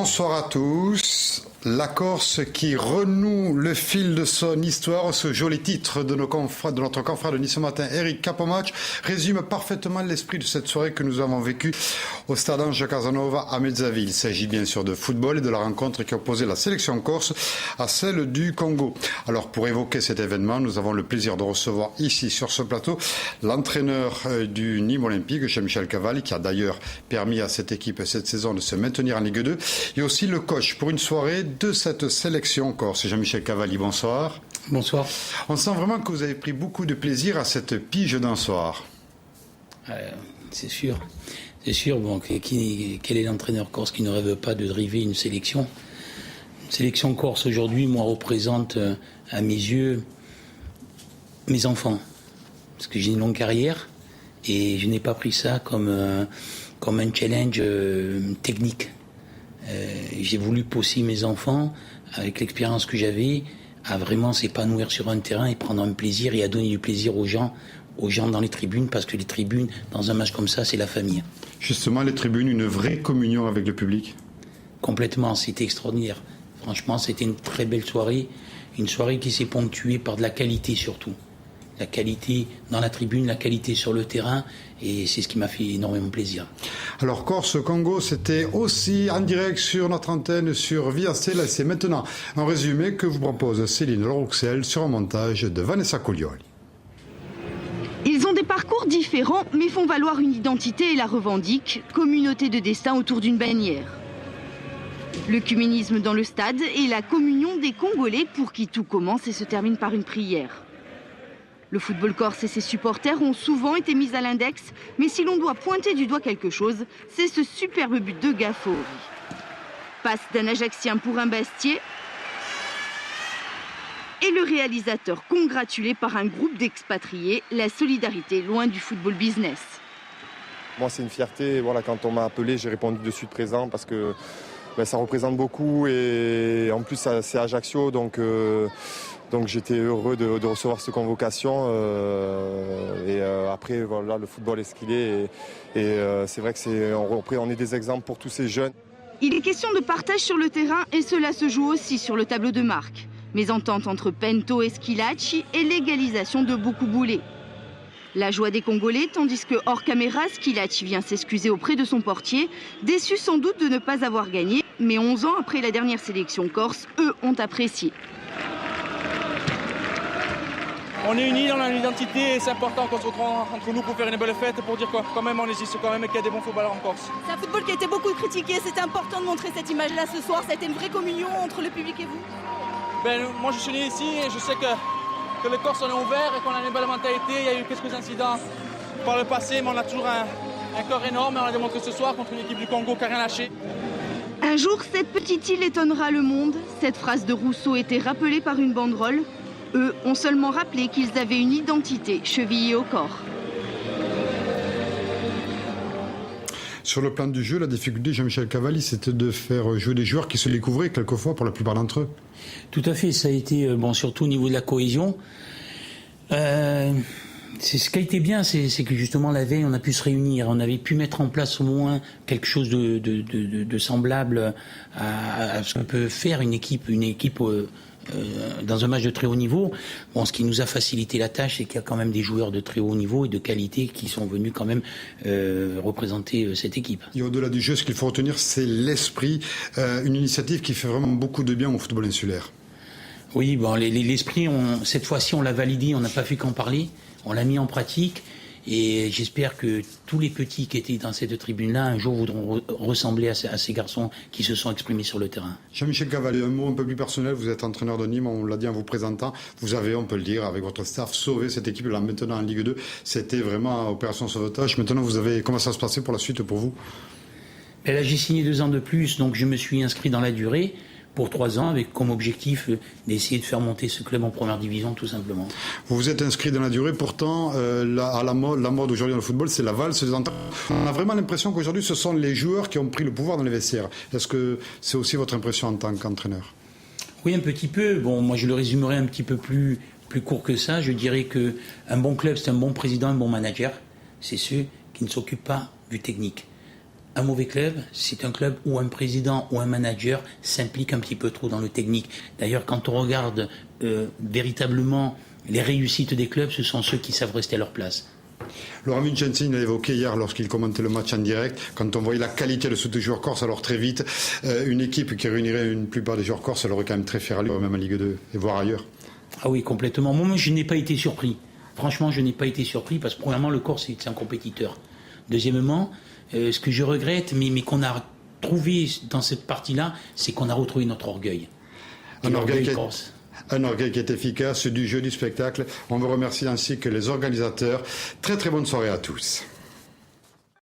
Bonsoir à tous. La Corse qui renoue le fil de son histoire. Ce joli titre de notre confrère de Nice ce matin, Eric Capomatch, résume parfaitement l'esprit de cette soirée que nous avons vécue au stade Ange Casanova à Mezzaville. Il s'agit bien sûr de football et de la rencontre qui opposait la sélection corse à celle du Congo. Alors pour évoquer cet événement, nous avons le plaisir de recevoir ici sur ce plateau l'entraîneur du Nîmes Olympique, Jean-Michel Cavalli, qui a d'ailleurs permis à cette équipe cette saison de se maintenir en Ligue 2, et aussi le coach pour une soirée de cette sélection corse. Jean-Michel Cavalli, bonsoir. Bonsoir. On sent vraiment que vous avez pris beaucoup de plaisir à cette pige d'un soir. C'est sûr. C'est sûr. Bon, quel est l'entraîneur corse qui ne rêve pas de driver une sélection ? Une sélection corse aujourd'hui, moi, représente à mes yeux mes enfants. Parce que j'ai une longue carrière et je n'ai pas pris ça comme un challenge technique. J'ai voulu pousser mes enfants, avec l'expérience que j'avais, à vraiment s'épanouir sur un terrain et prendre un plaisir et à donner du plaisir aux gens dans les tribunes, parce que les tribunes, dans un match comme ça, c'est la famille. Justement, les tribunes, une vraie communion avec le public. Complètement, c'était extraordinaire. Franchement, c'était une très belle soirée, une soirée qui s'est ponctuée par de la qualité surtout. La qualité dans la tribune, la qualité sur le terrain, et c'est ce qui m'a fait énormément plaisir. Alors Corse-Congo, c'était aussi en direct sur notre antenne sur Via Stella. C'est maintenant un résumé que vous propose Céline Lerouxel sur un montage de Vanessa Coglioli. Ils ont des parcours différents, mais font valoir une identité et la revendiquent, communauté de destin autour d'une bannière. L'œcuménisme dans le stade et la communion des Congolais pour qui tout commence et se termine par une prière. Le football corse et ses supporters ont souvent été mis à l'index, mais si l'on doit pointer du doigt quelque chose, c'est ce superbe but de Gaffori. Passe d'un Ajaxien pour un Bastier, et le réalisateur congratulé par un groupe d'expatriés, la solidarité loin du football business. Moi, c'est une fierté. Voilà, quand on m'a appelé, j'ai répondu de suite présent parce que ça représente beaucoup et en plus, c'est Ajaccio, donc j'étais heureux de recevoir cette convocation. Après, voilà, le football est ce qu'il est. Et c'est vrai que on est des exemples pour tous ces jeunes. Il est question de partage sur le terrain et cela se joue aussi sur le tableau de marque. Mésentente entre Pento et Schillaci et l'égalisation de Boukouboulet. La joie des Congolais, tandis que hors caméra, Schillaci vient s'excuser auprès de son portier, déçu sans doute de ne pas avoir gagné, mais 11 ans après la dernière sélection corse, eux ont apprécié. On est unis dans l'identité et c'est important qu'on se retrouve entre nous pour faire une belle fête, pour dire quoi, quand même on existe quand même et qu'il y a des bons footballeurs en Corse. C'est un football qui a été beaucoup critiqué, c'était important de montrer cette image-là ce soir, ça a été une vraie communion entre le public et vous. Moi je suis né ici et je sais que les Corses on est ouverts et qu'on a une belle mentalité. Il y a eu quelques incidents par le passé, mais on a toujours un corps énorme et on l'a démontré ce soir contre une équipe du Congo qui n'a rien lâché. Un jour, cette petite île étonnera le monde. Cette phrase de Rousseau était rappelée par une banderole. Eux ont seulement rappelé qu'ils avaient une identité chevillée au corps. Sur le plan du jeu, la difficulté, Jean-Michel Cavalli, c'était de faire jouer des joueurs qui se découvraient quelquefois pour la plupart d'entre eux. Tout à fait, ça a été, surtout au niveau de la cohésion. Ce qui a été bien, c'est que justement la veille, on a pu se réunir, on avait pu mettre en place au moins quelque chose de semblable à ce qu'on peut faire une équipe dans un match de très haut niveau. Bon, ce qui nous a facilité la tâche, c'est qu'il y a quand même des joueurs de très haut niveau et de qualité qui sont venus quand même représenter cette équipe. Et au-delà du jeu, ce qu'il faut retenir, c'est l'esprit, une initiative qui fait vraiment beaucoup de bien au football insulaire. Oui, l'esprit, cette fois-ci, on l'a validé, on n'a pas fait qu'en parler, on l'a mis en pratique. Et j'espère que tous les petits qui étaient dans cette tribune-là, un jour voudront ressembler à ces garçons qui se sont exprimés sur le terrain. Jean-Michel Cavalli, un mot un peu plus personnel. Vous êtes entraîneur de Nîmes, on l'a dit en vous présentant. Vous avez, on peut le dire, avec votre staff, sauvé cette équipe là maintenant en Ligue 2. C'était vraiment opération sauvetage. Maintenant, comment ça se passait pour la suite pour vous ? Et là, j'ai signé 2 ans de plus, donc je me suis inscrit dans la durée. Pour 3 ans, avec comme objectif d'essayer de faire monter ce club en première division, tout simplement. Vous vous êtes inscrit dans la durée, pourtant, la mode aujourd'hui dans le football, c'est la valse des entraîneurs. On a vraiment l'impression qu'aujourd'hui, ce sont les joueurs qui ont pris le pouvoir dans les vestiaires. Est-ce que c'est aussi votre impression en tant qu'entraîneur ? Oui, un petit peu. Bon, moi, je le résumerai un petit peu plus court que ça. Je dirais qu'un bon club, c'est un bon président, un bon manager. C'est ceux qui ne s'occupent pas du technique. Un mauvais club, c'est un club où un président ou un manager s'implique un petit peu trop dans le technique. D'ailleurs, quand on regarde véritablement les réussites des clubs, ce sont ceux qui savent rester à leur place. Laurent Vincenzi l'a évoqué hier lorsqu'il commentait le match en direct, quand on voyait la qualité de ce joueur corse, alors très vite, une équipe qui réunirait une plupart des joueurs corse, elle aurait quand même très fière à lui, même en Ligue 2, et voire ailleurs. Ah oui, complètement. Moi, je n'ai pas été surpris. Franchement, je n'ai pas été surpris parce que, premièrement, le Corse, c'est un compétiteur. Deuxièmement, ce que je regrette, mais qu'on a trouvé dans cette partie-là, c'est qu'on a retrouvé notre orgueil. Un orgueil qui est efficace, du jeu, du spectacle. On vous remercie ainsi que les organisateurs. Très très bonne soirée à tous.